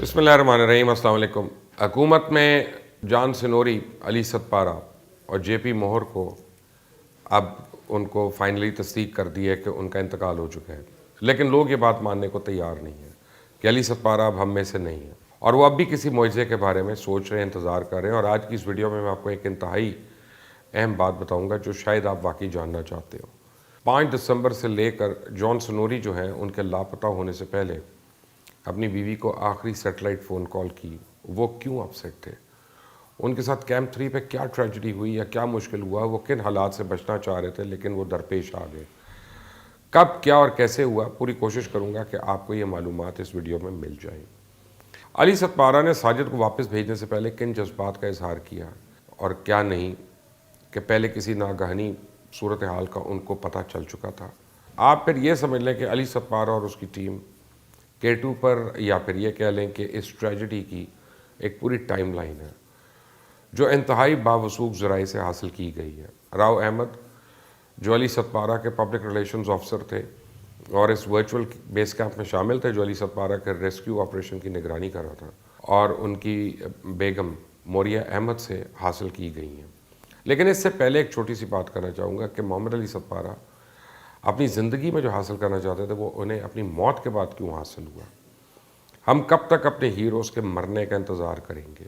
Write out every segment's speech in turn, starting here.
بسم اللہ الرحمن الرحیم۔ السلام علیکم۔ حکومت میں جان سنوری، علی ستپارہ اور جے پی مہر کو اب ان کو فائنلی تصدیق کر دی ہے کہ ان کا انتقال ہو چکا ہے، لیکن لوگ یہ بات ماننے کو تیار نہیں ہیں کہ علی ستپارہ اب ہم میں سے نہیں ہیں، اور وہ اب بھی کسی معجزے کے بارے میں سوچ رہے ہیں، انتظار کر رہے ہیں۔ اور آج کی اس ویڈیو میں آپ کو ایک انتہائی اہم بات بتاؤں گا جو شاید آپ واقعی جاننا چاہتے ہو۔ 5 دسمبر سے لے کر جان سنوری جو ہیں ان کے لاپتہ ہونے سے پہلے اپنی بیوی کو آخری سیٹلائٹ فون کال کی، وہ کیوں اپسیٹ تھے، ان کے ساتھ کیمپ 3 پہ کیا ٹریجڈی ہوئی یا کیا مشکل ہوا، وہ کن حالات سے بچنا چاہ رہے تھے لیکن وہ درپیش آ گئے، کب کیا اور کیسے ہوا، پوری کوشش کروں گا کہ آپ کو یہ معلومات اس ویڈیو میں مل جائیں۔ علی ستپارہ نے ساجد کو واپس بھیجنے سے پہلے کن جذبات کا اظہار کیا اور کیا نہیں کہ پہلے کسی ناگہانی صورتحال کا ان کو پتہ چل چکا تھا۔ آپ پھر یہ سمجھ لیں کہ علی ستپارہ اور اس کی ٹیم K2 پر، یا پھر یہ کہہ لیں کہ اس ٹریجڈی کی ایک پوری ٹائم لائن ہے جو انتہائی باوثوق ذرائع سے حاصل کی گئی ہے۔ راؤ احمد جو علی ستپارہ کے پبلک ریلیشنز آفیسر تھے اور اس ورچوئل بیس کیمپ میں شامل تھے جو علی ستپارہ کے ریسکیو آپریشن کی نگرانی کر رہا تھا، اور ان کی بیگم موریہ احمد سے حاصل کی گئی ہیں۔ لیکن اس سے پہلے ایک چھوٹی سی بات کرنا چاہوں گا کہ محمد علی ستپارہ اپنی زندگی میں جو حاصل کرنا چاہتے تھے وہ انہیں اپنی موت کے بعد کیوں حاصل ہوا۔ ہم کب تک اپنے ہیروز کے مرنے کا انتظار کریں گے؟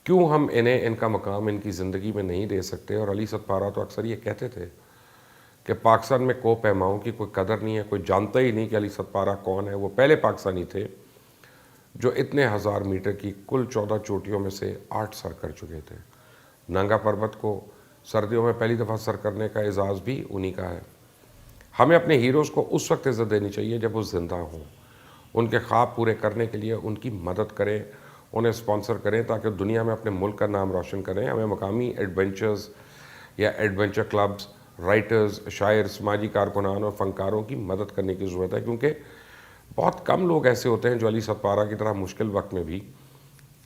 کیوں ہم انہیں ان کا مقام ان کی زندگی میں نہیں دے سکتے؟ اور علی ستپارہ تو اکثر یہ کہتے تھے کہ پاکستان میں کو پیماؤں کی کوئی قدر نہیں ہے، کوئی جانتا ہی نہیں کہ علی ستپارہ کون ہے۔ وہ پہلے پاکستانی تھے جو اتنے 1000 میٹر کی کل 14 چوٹیوں میں سے 8 سر کر چکے تھے۔ ننگا پربت کو سردیوں میں پہلی دفعہ سر کرنے کا اعزاز بھی انہی کا ہے۔ ہمیں اپنے ہیروز کو اس وقت عزت دینی چاہیے جب وہ زندہ ہوں، ان کے خواب پورے کرنے کے لیے ان کی مدد کریں، انہیں اسپانسر کریں تاکہ دنیا میں اپنے ملک کا نام روشن کریں۔ ہمیں مقامی ایڈونچرز یا ایڈونچر کلبز، رائٹرز، شاعر، سماجی کارکنان اور فنکاروں کی مدد کرنے کی ضرورت ہے، کیونکہ بہت کم لوگ ایسے ہوتے ہیں جو علی ستپارہ کی طرح مشکل وقت میں بھی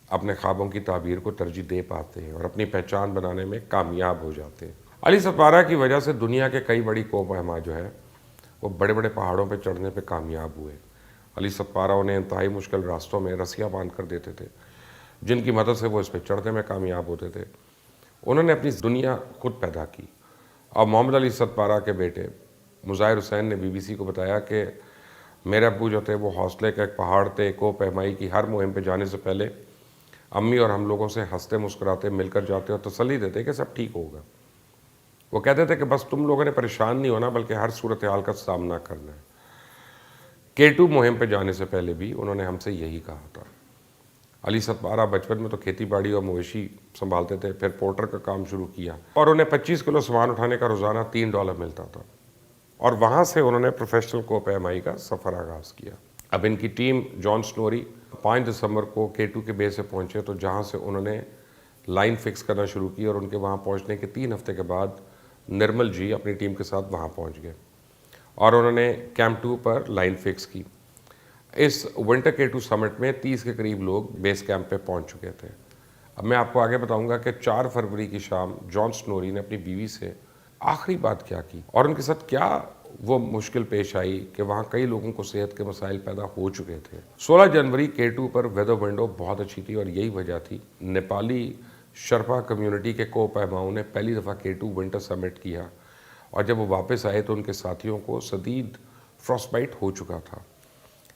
اپنے خوابوں کی تعبیر کو ترجیح دے پاتے ہیں اور اپنی پہچان بنانے میں کامیاب ہو جاتے ہیں۔ علی ستپارہ کی وجہ سے دنیا کے کئی بڑی کوہ پیما جو ہے وہ بڑے بڑے پہاڑوں پہ چڑھنے پہ کامیاب ہوئے۔ علی ستپارہ انہیں انتہائی مشکل راستوں میں رسیاں باندھ کر دیتے تھے جن کی مدد سے وہ اس پہ چڑھنے میں کامیاب ہوتے تھے۔ انہوں نے اپنی دنیا خود پیدا کی، اور محمد علی ستپارہ کے بیٹے مظاہر حسین نے BBC کو بتایا کہ میرے ابو جو تھے وہ حوصلے کا ایک پہاڑ تھے۔ کوہ پیمائی کی ہر مہم پہ جانے سے پہلے امی اور ہم لوگوں سے ہنستے مسکراتے مل کر جاتے اور تسلی دیتے کہ سب ٹھیک ہوگا۔ وہ کہتے تھے کہ بس تم لوگوں نے پریشان نہیں ہونا بلکہ ہر صورتحال کا سامنا کرنا ہے۔ K2 مہم پہ جانے سے پہلے بھی انہوں نے ہم سے یہی کہا تھا۔ علی ستپارہ بچپن میں تو کھیتی باڑی اور مویشی سنبھالتے تھے، پھر پورٹر کا کام شروع کیا اور انہیں 25 کلو سامان اٹھانے کا روزانہ $3 ملتا تھا، اور وہاں سے انہوں نے پروفیشنل کوہ پیمائی کا سفر آغاز کیا۔ اب ان کی ٹیم جان سنوری 5 دسمبر کو K2 کے بیس سے پہنچے، تو جہاں سے انہوں نے لائن فکس کرنا شروع کی، اور ان کے وہاں پہنچنے کے 3 ہفتے کے بعد نرمل جی اپنی ٹیم کے ساتھ وہاں پہنچ گئے اور انہوں نے کیمپ 2 پر لائن فکس کی۔ اس ونٹر K2 سمٹ میں 30 کے قریب لوگ بیس کیمپ پہ پہنچ چکے تھے۔ اب میں آپ کو آگے بتاؤں گا کہ 4 فروری کی شام جان سنوری نے اپنی بیوی سے آخری بات کیا کی اور ان کے ساتھ کیا وہ مشکل پیش آئی کہ وہاں کئی لوگوں کو صحت کے مسائل پیدا ہو چکے تھے۔ 16 جنوری K2 پر ویدر ونڈو بہت اچھی تھی، اور یہی وجہ تھی نیپالی شرپا کمیونٹی کے کوہ پیماؤں نے پہلی دفعہ K2 ونٹر سمٹ کیا، اور جب وہ واپس آئے تو ان کے ساتھیوں کو شدید فروسٹ بائٹ ہو چکا تھا۔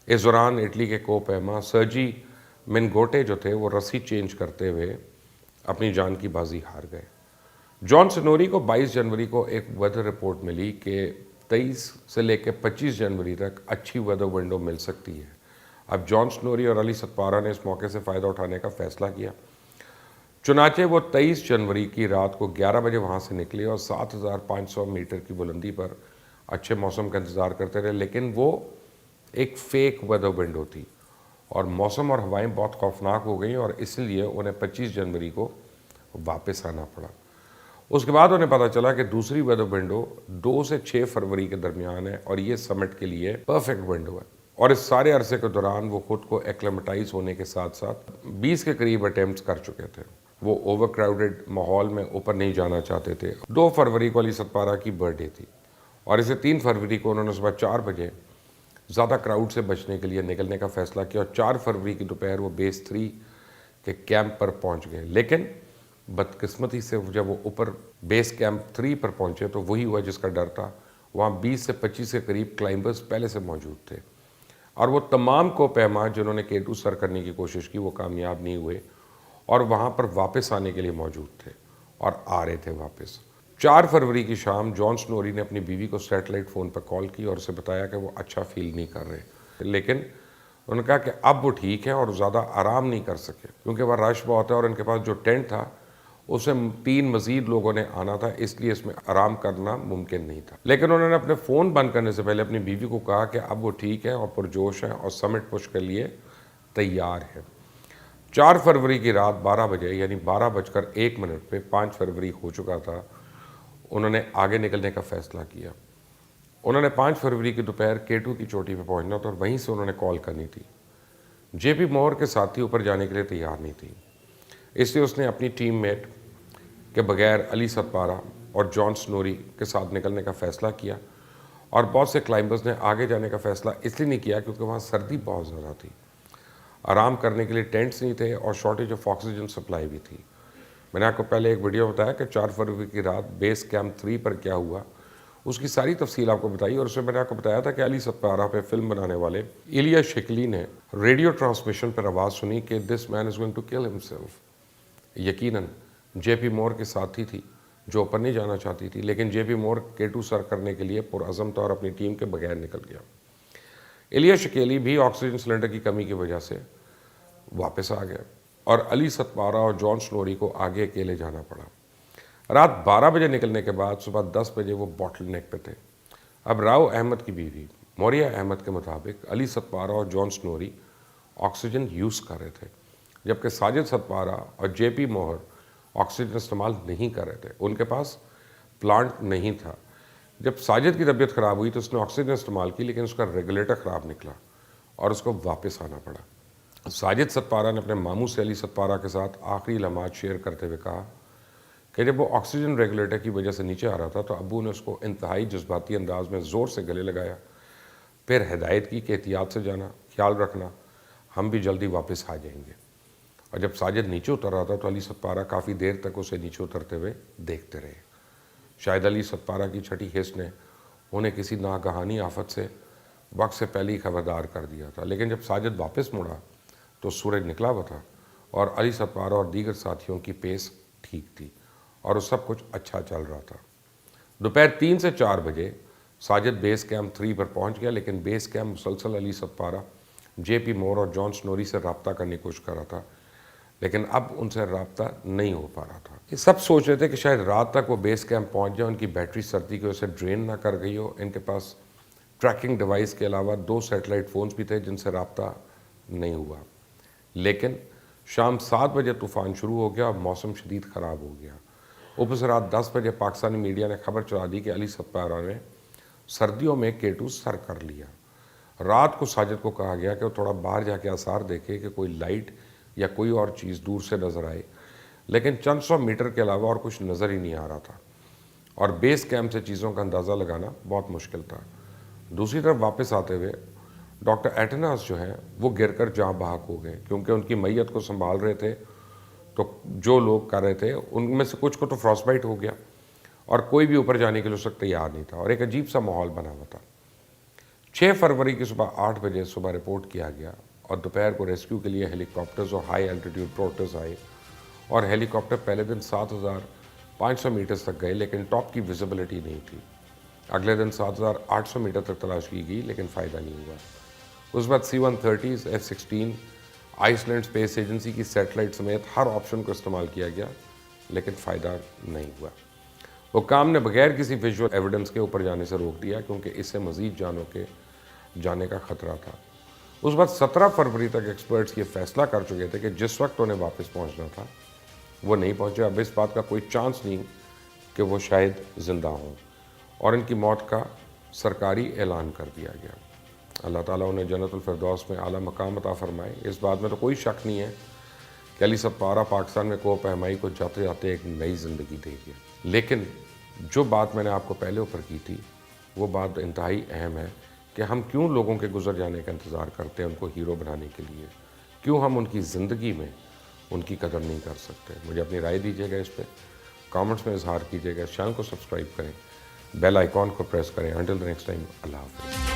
اس دوران اٹلی کے کوہ پیما سرجی منگوٹے جو تھے وہ رسی چینج کرتے ہوئے اپنی جان کی بازی ہار گئے۔ جان سنوری کو 22 جنوری کو ایک ویدر رپورٹ ملی کہ 23 سے لے کے 25 جنوری تک اچھی ویدر ونڈو مل سکتی ہے۔ اب جان سنوری اور علی ستپارہ نے اس موقع سے فائدہ اٹھانے کا فیصلہ کیا، چنانچہ وہ 23 جنوری کی رات کو 11 بجے وہاں سے نکلے اور 7500 میٹر کی بلندی پر اچھے موسم کا انتظار کرتے رہے، لیکن وہ ایک فیک ویدر ونڈو تھی اور موسم اور ہوائیں بہت خوفناک ہو گئیں، اور اس لیے انہیں 25 جنوری کو واپس آنا پڑا۔ اس کے بعد انہیں پتہ چلا کہ دوسری ویدر ونڈو 2 سے 6 فروری کے درمیان ہے، اور یہ سمٹ کے لیے پرفیکٹ ونڈو ہے۔ اور اس سارے عرصے کے دوران وہ خود کو ایکلیمیٹائز ہونے کے ساتھ ساتھ 20 کے قریب اٹیمپٹس کر چکے تھے۔ وہ اوور کراؤڈڈ ماحول میں اوپر نہیں جانا چاہتے تھے۔ 2 فروری کو علی ستپارہ کی برتھ ڈے تھی، اور اسے 3 فروری کو انہوں نے صبح 4 بجے زیادہ کراؤڈ سے بچنے کے لیے نکلنے کا فیصلہ کیا اور 4 فروری کی دوپہر وہ بیس 3 کے کیمپ پر پہنچ گئے. لیکن بدقسمتی سے جب وہ اوپر بیس کیمپ 3 پر پہنچے تو وہی ہوا جس کا ڈر تھا. وہاں 20 سے 25 کے قریب کلائمبرز پہلے سے موجود تھے اور وہ تمام کو پیما جنہوں نے K2 سر کرنے کی کوشش کی وہ کامیاب نہیں ہوئے اور وہاں پر واپس آنے کے لیے موجود تھے اور آ رہے تھے واپس. 4 فروری کی شام جان سنوری نے اپنی بیوی کو سیٹلائٹ فون پر کال کی اور اسے بتایا کہ وہ اچھا فیل نہیں کر رہے, لیکن انہوں نے کہا کہ اب وہ ٹھیک ہے اور زیادہ آرام نہیں کر سکے کیونکہ وہ رش بہت ہے اور ان کے پاس جو ٹینٹ تھا اسے 3 مزید لوگوں نے آنا تھا, اس لیے اس میں آرام کرنا ممکن نہیں تھا. لیکن انہوں نے اپنے فون بند کرنے سے پہلے اپنی بیوی کو کہا کہ اب وہ ٹھیک ہے اور پرجوش ہے اور سمٹ پش کے لیے تیار ہے. 4 فروری کی رات 12 بجے یعنی 12:01 پہ 5 فروری ہو چکا تھا, انہوں نے آگے نکلنے کا فیصلہ کیا. انہوں نے 5 فروری کی دوپہر K2 کی چوٹی پہ پہنچنا تھا اور وہیں سے انہوں نے کال کرنی تھی. JP مور کے ساتھی اوپر جانے کے لیے تیار نہیں تھی, اس لیے اس نے اپنی ٹیم میٹ کے بغیر علی ستپارہ اور جان سنوری کے ساتھ نکلنے کا فیصلہ کیا. اور بہت سے کلائمبرز نے آگے جانے کا فیصلہ اس لیے نہیں کیا کیونکہ وہاں سردی بہت زیادہ تھی, آرام کرنے کے لیے ٹینٹس نہیں تھے اور شارٹیج آف آکسیجن سپلائی بھی تھی. میں نے آپ کو پہلے ایک ویڈیو بتایا کہ 4 فروری کی رات بیس کیمپ 3 پر کیا ہوا, اس کی ساری تفصیل آپ کو بتائی اور اس میں نے آپ کو بتایا تھا کہ علی ستپارہ پہ فلم بنانے والے ایلیا شکلی نے ریڈیو ٹرانسمیشن پر آواز سنی کہ this man is going to kill himself. یقیناً JP مور کے ساتھی تھی جو اوپر نہیں جانا چاہتی تھی, لیکن JP مور K2 سر کرنے کے لیے پرعزم تھا اور اپنی ٹیم کے بغیر نکل گیا. ایلیا شکیلی بھی آکسیجن سلنڈر کی کمی کی وجہ سے واپس آ گیا اور علی ستپارہ اور جان سنوری کو آگے اکیلے جانا پڑا. رات 12 بجے نکلنے کے بعد صبح 10 بجے وہ باٹل نیک پہ تھے. اب راؤ احمد کی بیوی موریہ احمد کے مطابق علی ستپارہ اور جان سنوری آکسیجن یوز کر رہے تھے جبکہ ساجد ستپارہ اور JP مور آکسیجن استعمال نہیں کر رہے تھے, ان کے پاس پلانٹ نہیں تھا. جب ساجد کی طبیعت خراب ہوئی تو اس نے آکسیجن استعمال کی لیکن اس کا ریگولیٹر خراب نکلا اور اس کو واپس آنا پڑا. ساجد ستپارہ نے اپنے ماموں سے علی ستپارہ کے ساتھ آخری لمحات شیئر کرتے ہوئے کہا کہ جب وہ آکسیجن ریگولیٹر کی وجہ سے نیچے آ رہا تھا تو ابو نے اس کو انتہائی جذباتی انداز میں زور سے گلے لگایا, پھر ہدایت کی کہ احتیاط سے جانا, خیال رکھنا, ہم بھی جلدی واپس آ جائیں گے. اور جب ساجد نیچے اتر رہا تھا تو علی ستپارہ کافی دیر تک اسے نیچے اترتے ہوئے دیکھتے رہے. شاید علی ستپارہ کی چھٹی حس نے انہیں کسی ناگہانی آفت سے وقت سے پہلے ہی خبردار کر دیا تھا. لیکن جب ساجد واپس مڑا تو سورج نکلا ہوا تھا اور علی ستپارہ اور دیگر ساتھیوں کی پیس ٹھیک تھی اور سب کچھ اچھا چل رہا تھا. دوپہر 3 سے 4 بجے ساجد بیس کیمپ 3 پر پہنچ گیا, لیکن بیس کیمپ مسلسل علی ستپارہ, JP مور اور جان سنوری سے رابطہ کرنے کی کوشش کر رہا تھا, لیکن اب ان سے رابطہ نہیں ہو پا رہا تھا. یہ سب سوچ رہے تھے کہ شاید رات تک وہ بیس کیمپ پہنچ جائے, ان کی بیٹری سردی کی وجہ سے ڈرین نہ کر گئی ہو. ان کے پاس ٹریکنگ ڈیوائس کے علاوہ 2 سیٹلائٹ فونز بھی تھے جن سے رابطہ نہیں ہوا. لیکن شام 7 بجے طوفان شروع ہو گیا اور موسم شدید خراب ہو گیا. اوپر سے رات 10 بجے پاکستانی میڈیا نے خبر چلا دی کہ علی ستپارہ نے سردیوں میں K2 سر کر لیا. رات کو ساجد کو کہا گیا کہ وہ تھوڑا باہر جا کے آثار دیکھے کہ کوئی لائٹ یا کوئی اور چیز دور سے نظر آئے, لیکن چند سو میٹر کے علاوہ اور کچھ نظر ہی نہیں آ رہا تھا اور بیس کیمپ سے چیزوں کا اندازہ لگانا بہت مشکل تھا. دوسری طرف واپس آتے ہوئے ڈاکٹر ایٹناس جو ہیں وہ گر کر جاں بحق ہو گئے کیونکہ ان کی میت کو سنبھال رہے تھے تو جو لوگ کر رہے تھے ان میں سے کچھ کو تو فراس بائٹ ہو گیا اور کوئی بھی اوپر جانے کے لیے اس وقت تیار نہیں تھا اور ایک عجیب سا ماحول بنا ہوا تھا. 6 فروری کی صبح 8 بجے صبح رپورٹ کیا گیا اور دوپہر کو ریسکیو کے لیے ہیلی کاپٹرز اور ہائی الٹیٹیوڈ پروٹرز آئے اور ہیلی کاپٹر پہلے دن 7500 میٹرز تک گئے لیکن ٹاپ کی ویزیبلٹی نہیں تھی. اگلے دن 7800 میٹر تک تلاش کی گئی لیکن فائدہ نہیں ہوا. اس بعد C-130 F-16 Iceland space agency کی سیٹلائٹ سمیت ہر آپشن کو استعمال کیا گیا لیکن فائدہ نہیں ہوا. حکام نے بغیر کسی ویژول ایویڈنس کے اوپر جانے سے روک دیا کیونکہ اس سے مزید جانوں کے جانے کا خطرہ تھا. اس بعد 17 فروری تک ایکسپرٹس یہ فیصلہ کر چکے تھے کہ جس وقت انہیں واپس پہنچنا تھا وہ نہیں پہنچے. اب اس بات کا کوئی چانس نہیں کہ وہ شاید زندہ ہوں اور ان کی موت کا سرکاری اعلان کر دیا گیا. اللہ تعالیٰ انہیں جنت الفردوس میں اعلیٰ مقام عطا فرمائے. اس بات میں تو کوئی شک نہیں ہے کہ علی ستپارہ پاکستان میں کوہ پیمائی کو جاتے جاتے ایک نئی زندگی دے گئے. لیکن جو بات میں نے آپ کو پہلے اوپر کی تھی وہ بات انتہائی اہم ہے کہ ہم کیوں لوگوں کے گزر جانے کا انتظار کرتے ہیں ان کو ہیرو بنانے کے لیے، کیوں ہم ان کی زندگی میں ان کی قدر نہیں کر سکتے. مجھے اپنی رائے دیجیے گا اس پہ، کامنٹس میں اظہار کیجیے گا. اس چینل کو سبسکرائب کریں، بیل آئیکن کو پریس کریں. انٹل دی نیکسٹ ٹائم، اللہ حافظ.